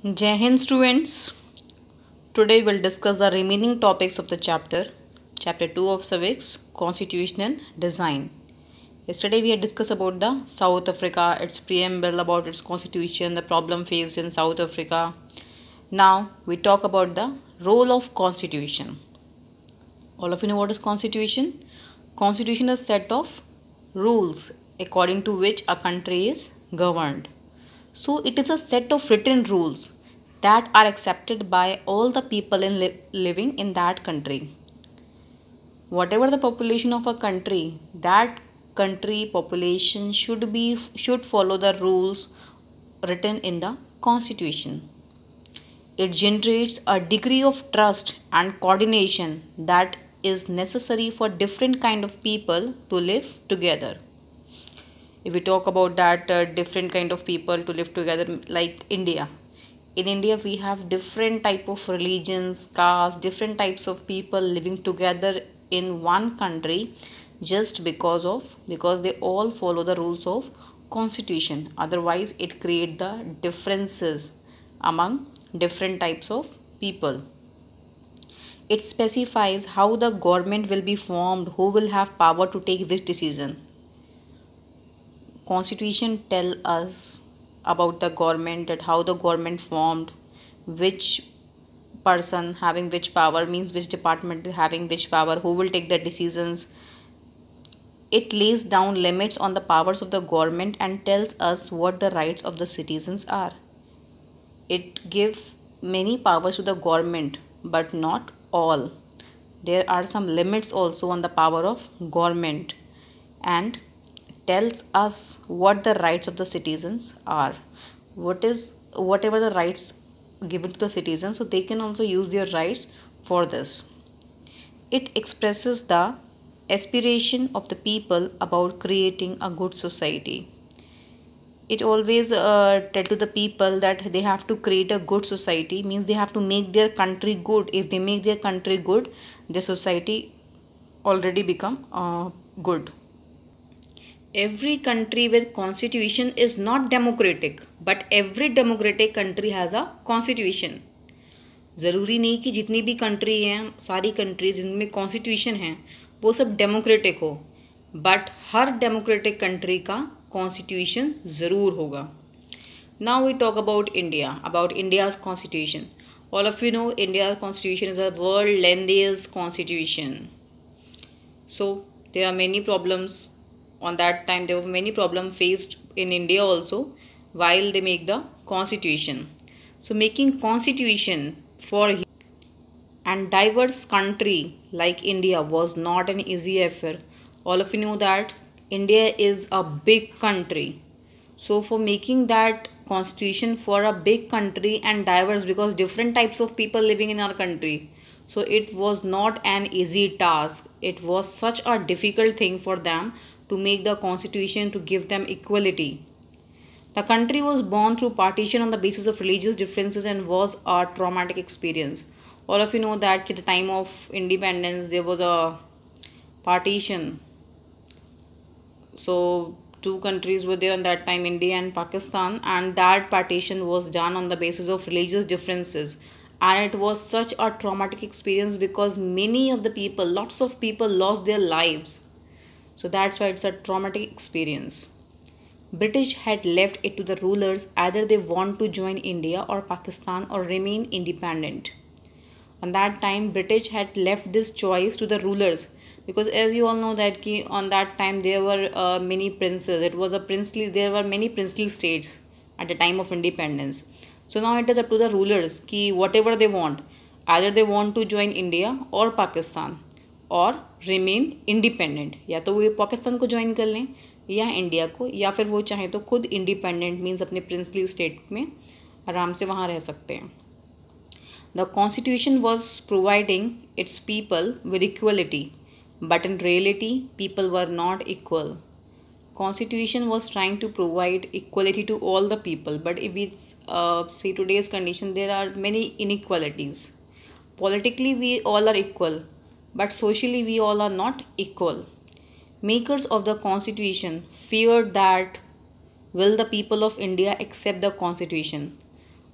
Jai Hind students. Today we'll discuss the remaining topics of the chapter 2 of civics, constitutional design. Yesterday we had discussed about the South Africa, its preamble, about its constitution, the problem faced in South Africa. Now we talk about the role of constitution. All of you know what is constitution? Constitution is a set of rules according to which a country is governed. So it is a set of written rules that are accepted by all the people living in that country. Whatever the population of a country, that country population should follow the rules written in the constitution. It generates a degree of trust and coordination that is necessary for different kind of people to live together. If we talk about that different kind of people to live together, like India, in India we have different type of religions, castes, different types of people living together in one country just because they all follow the rules of constitution. Otherwise it create the differences among different types of people. It specifies how the government will be formed, who will have power to take which decision. Constitution tell us about the government, that how the government formed, which person having which power, means which department having which power, who will take the decisions. It lays down limits on the powers of the government and tells us what the rights of the citizens are. It gives many powers to the government, but not all. There are some limits also on the power of government, and tells us what the rights of the citizens are. Whatever the rights given to the citizens, so they can also use their rights for this. It expresses the aspiration of the people about creating a good society. It always tell to the people that they have to create a good society, means they have to make their country good. If they make their country good, the society already become good. Every country with constitution is not democratic, but every democratic country has a constitution. ज़रूरी नहीं कि जितनी भी country हैं, सारी country जिनमें constitution है वो सब डेमोक्रेटिक हो, बट हर डेमोक्रेटिक कंट्री का कॉन्स्टिट्यूशन ज़रूर होगा. Now we talk about India's constitution. All of you know India's constitution is a world lengthiest constitution. So there are many problems. On that time there were many problems faced in India also while they make the constitution. So making constitution for and diverse country like India was not an easy affair. All of you know that India is a big country. So for making that constitution for a big country and diverse, because different types of people living in our country, so it was not an easy task. It was such a difficult thing for them to make the constitution to give them equality. The country was born through partition on the basis of religious differences and was a traumatic experience. All of you know that at the time of independence there was a partition. So two countries were there on that time, India and Pakistan, and that partition was done on the basis of religious differences. And it was such a traumatic experience because many of the people, lots of people lost their lives. So that's why it's a traumatic experience. British had left it to the rulers, either they want to join India or Pakistan or remain independent. On that time British had left this choice to the rulers, because as you all know that on that time there were many princes. There were many princely states at the time of independence. So now it is up to the rulers ki whatever they want, either they want to join India or Pakistan और remain independent. या तो वो पाकिस्तान को join कर लें या India को, या फिर वो चाहें तो खुद इंडिपेंडेंट मीन्स अपने प्रिंसली स्टेट में आराम से वहाँ रह सकते हैं. The constitution was providing it's people with equality, but in reality people were not equal. Constitution was trying to provide equality to all the people, but if we see today's condition, there are many inequalities. Politically we all are equal, but socially we all are not equal. Makers of the constitution feared that will the people of India accept the constitution.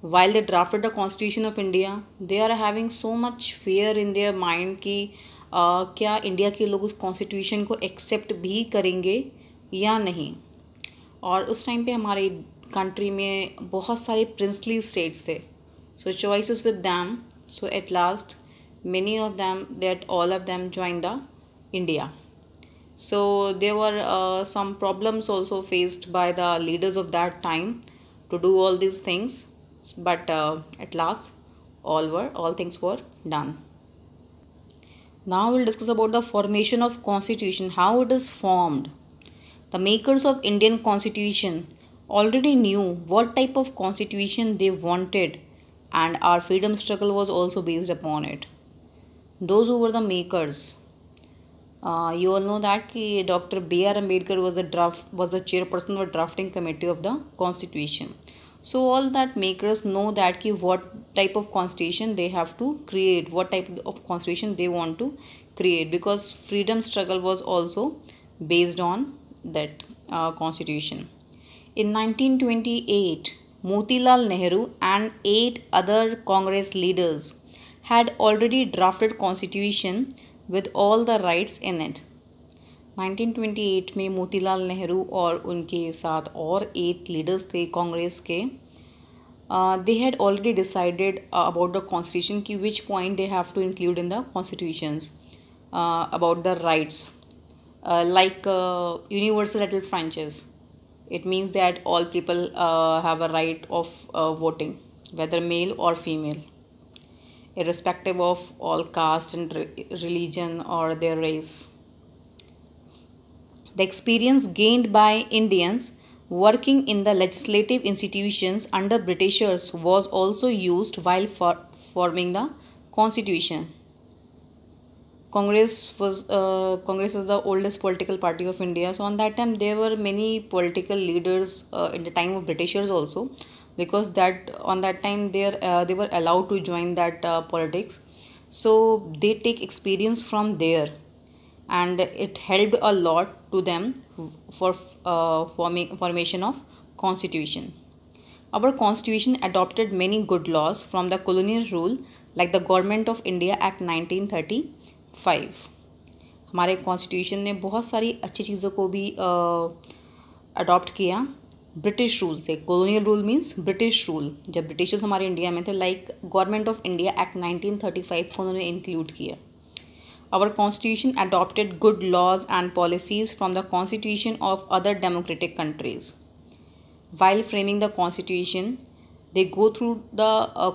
while they drafted the constitution of India, they are having so much fear in their mind कि क्या India के लोग उस constitution को accept भी करेंगे या नहीं। और उस टाइम पे हमारे कंट्री में बहुत सारे प्रिंसली स्टेट्स थे, so choices with them, so at last many of them that all of them joined the India. So there were some problems also faced by the leaders of that time to do all these things, but at last all things were done. Now we'll discuss about the formation of constitution, how it is formed. The makers of Indian constitution already knew what type of constitution they wanted, and our freedom struggle was also based upon it. Those who were the makers, you all know that कि Dr. B.R. Ambedkar was the chairperson of the drafting committee of the constitution. So all that makers know that कि what type of constitution they have to create, what type of constitution they want to create, because freedom struggle was also based on that constitution. In 1928, Motilal Nehru and 8 other Congress leaders had already drafted constitution with all the rights in it. 1928 में मोतीलाल नेहरू और उनके साथ और 8 leaders थे कांग्रेस के. They had already decided about the constitution कि which point they have to include in the constitutions, about the rights, like universal adult franchise. It means that all people have a right of voting, whether male or female, irrespective of all caste and religion or their race. The experience gained by Indians working in the legislative institutions under Britishers was also used while forming the constitution. Congress is the oldest political party of India. So on that time there were many political leaders in the time of Britishers also, because that on that time they were allowed to join that politics. So they take experience from there, and it helped a lot to them for formation of constitution. Our constitution adopted many good laws from the colonial rule, like the Government of India Act 1935. हमारे constitution ने बहुत सारी अच्छी चीज़ों को भी adopt किया British rule से. Colonial rule means British rule, जब ब्रिटिशर्स हमारे इंडिया में थे, like government of India act 1935 को उन्होंने इंक्लूड किया. Our constitution adopted good laws and policies from the constitution of other democratic countries. While framing the constitution they go through the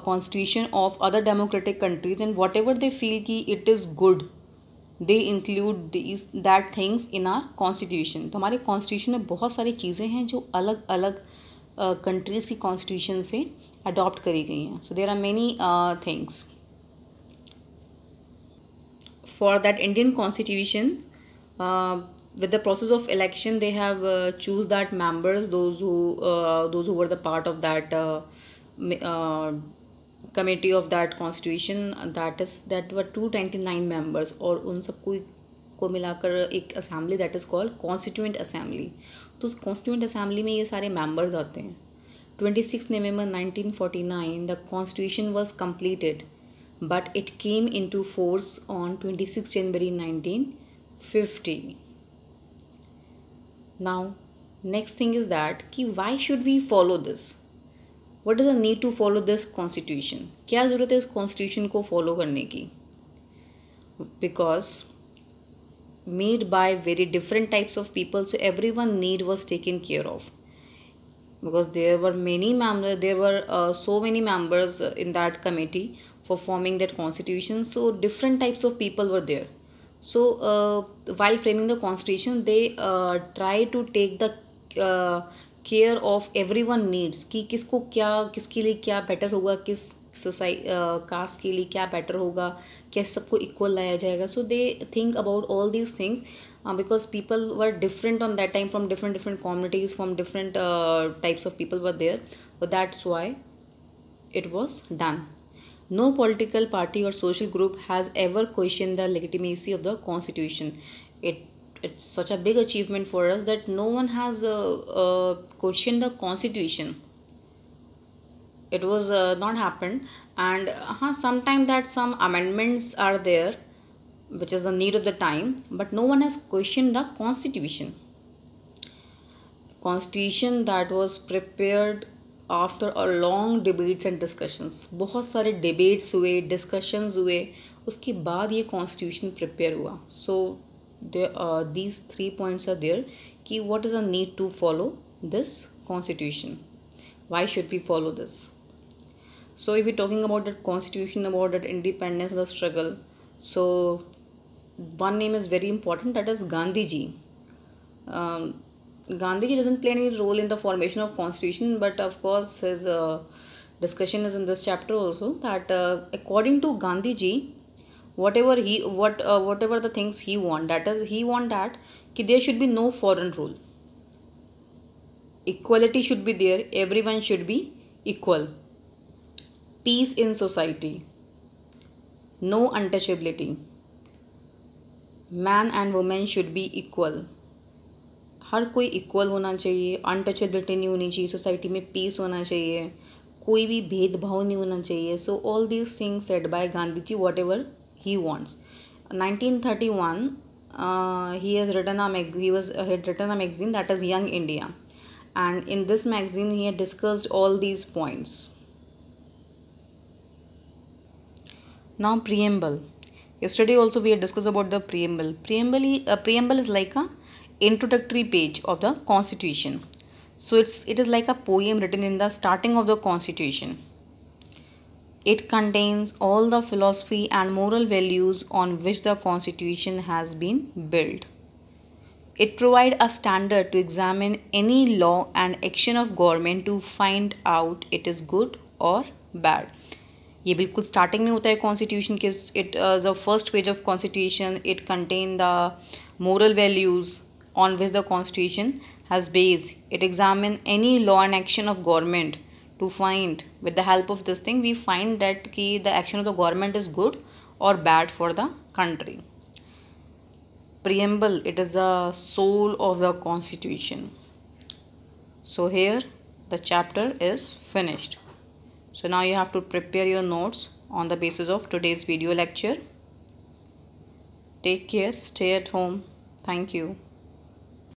constitution of other democratic countries, and whatever they feel ki it is good, they include that things in our constitution. तो हमारे constitution में बहुत सारी चीज़ें हैं जो अलग अलग countries की constitution से adopt करी गई हैं. So there are many things. For that Indian constitution, with the process of election, they have choose that members, those who were the part of that committee of that constitution, that were 299 members, और उन सबको को मिलाकर एक assembly that is called constituent assembly. तो उस constituent assembly में ये सारे members आते हैं. 26 November 1949 the constitution was completed, but it came into force on 26 January 1950. Now next thing is that कि why should we follow this? What is the need to follow this constitution? क्या ज़रूरत है इस constitution को follow करने की? Because made by very different types of people, so everyone need was taken care of. Because there were many members, there were so many members in that committee for forming that constitution. So different types of people were there. So while framing the constitution, they try to take the care of everyone needs कि किसको क्या, किसके लिए क्या better होगा, किस cast के लिए क्या बेटर होगा, कैसे सबको इक्वल लाया जाएगा. So they think about all these things because people were different on that time, from different communities, from different types of people were there. So that's why it was done. No political party or social group has ever questioned the legitimacy of the constitution. It's such a big achievement for us that no one has questioned the constitution. it was not happened. And sometimes that some amendments are there, which is the need of the time, but no one has questioned the constitution that was prepared after a long debates and discussions. बहुत सारे debates हुए, discussions हुए, उसके बाद ये constitution prepare हुआ. So these 3 points are there कि what is the need to follow this constitution, why should we follow this. So if we're talking about that constitution, about that independence of the struggle, so one name is very important, that is Gandhi ji. Gandhi ji doesn't play any role in the formation of constitution, but of course his discussion is in this chapter also, that according to Gandhi ji, whatever the things he want, that is he want that कि there should be no foreign rule, equality should be there, everyone should be equal, peace in society, no untouchability, man and woman should be equal, हर कोई equal होना चाहिए, untouchability नहीं होनी चाहिए, society में piece होना चाहिए, कोई भी भेदभाव नहीं होना चाहिए. So all these things said by Gandhi ji, whatever he wants. 1931 he had written a magazine, that is Young India, and in this magazine he had discussed all these points. Now preamble. Yesterday also we had discussed about the preamble. Preamble is like a introductory page of the constitution. So it is like a poem written in the starting of the constitution. It contains all the philosophy and moral values on which the constitution has been built. It provides a standard to examine any law and action of government to find out it is good or bad. ये बिल्कुल starting में होता है constitution के. It the first page of constitution, it contain the moral values on which the constitution has based. It examine any law and action of government to find, with the help of this thing, we find that the action of the government is good or bad for the country. Preamble, it is the soul of the constitution. So here the chapter is finished. So now you have to prepare your notes on the basis of today's video lecture. Take care, stay at home. Thank you.